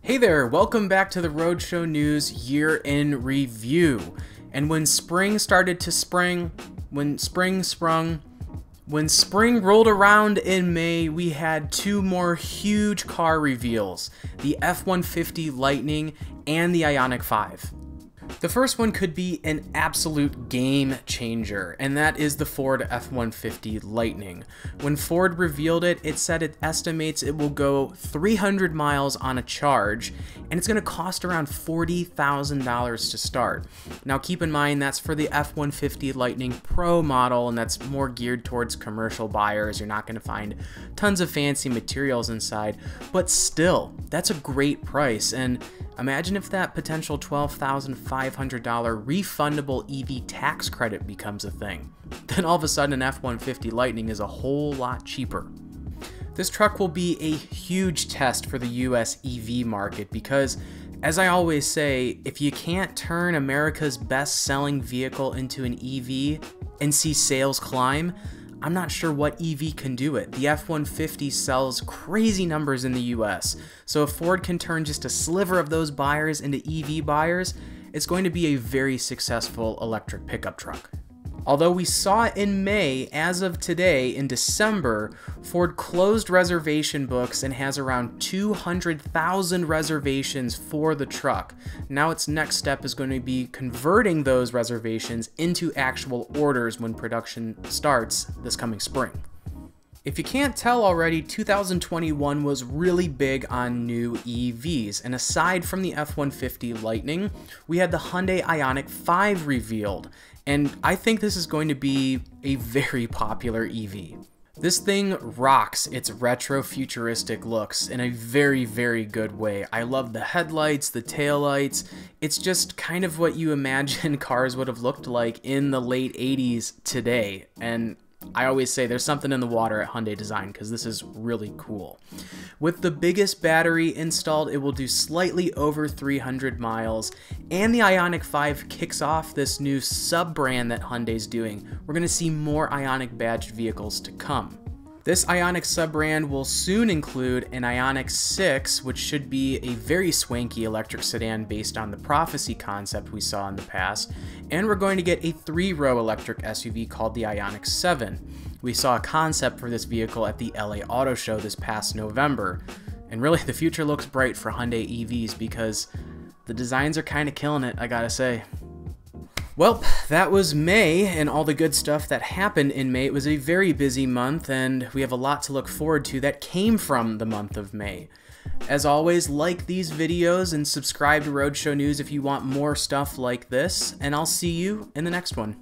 Hey there, welcome back to the Roadshow News Year in Review. And when spring started to spring, when spring rolled around in May, we had two more huge car reveals, the F-150 Lightning and the Ioniq 5. The first one could be an absolute game changer, and that is the Ford F-150 Lightning. When Ford revealed it, it said it estimates it will go 300 miles on a charge, and it's going to cost around $40,000 to start. Now keep in mind that's for the F-150 Lightning Pro model, and that's more geared towards commercial buyers. You're not going to find tons of fancy materials inside, but still, that's a great price. And imagine if that potential $12,500 refundable EV tax credit becomes a thing. Then all of a sudden an F-150 Lightning is a whole lot cheaper. This truck will be a huge test for the US EV market because, as I always say, if you can't turn America's best-selling vehicle into an EV and see sales climb, I'm not sure what EV can do it. The F-150 sells crazy numbers in the US, so if Ford can turn just a sliver of those buyers into EV buyers, it's going to be a very successful electric pickup truck. Although we saw in May, as of today, in December, Ford closed reservation books and has around 200,000 reservations for the truck. Now its next step is going to be converting those reservations into actual orders when production starts this coming spring. If you can't tell already, 2021 was really big on new EVs, and aside from the F-150 Lightning, we had the Hyundai Ioniq 5 revealed, and I think this is going to be a very popular EV. This thing rocks its retro futuristic looks in a very, very good way. I love the headlights, the taillights. It's just kind of what you imagine cars would have looked like in the late 80s today, and I always say there's something in the water at Hyundai Design because this is really cool. With the biggest battery installed, it will do slightly over 300 miles, and the Ioniq 5 kicks off this new sub-brand that Hyundai's doing. We're going to see more Ioniq badged vehicles to come. This Ioniq sub-brand will soon include an Ioniq 6, which should be a very swanky electric sedan based on the Prophecy concept we saw in the past, and we're going to get a 3-row electric SUV called the Ioniq 7. We saw a concept for this vehicle at the LA Auto Show this past November, and really the future looks bright for Hyundai EVs because the designs are kind of killing it, I gotta say. Well, that was May and all the good stuff that happened in May. It was a very busy month, and we have a lot to look forward to that came from the month of May. As always, like these videos and subscribe to Roadshow News if you want more stuff like this, and I'll see you in the next one.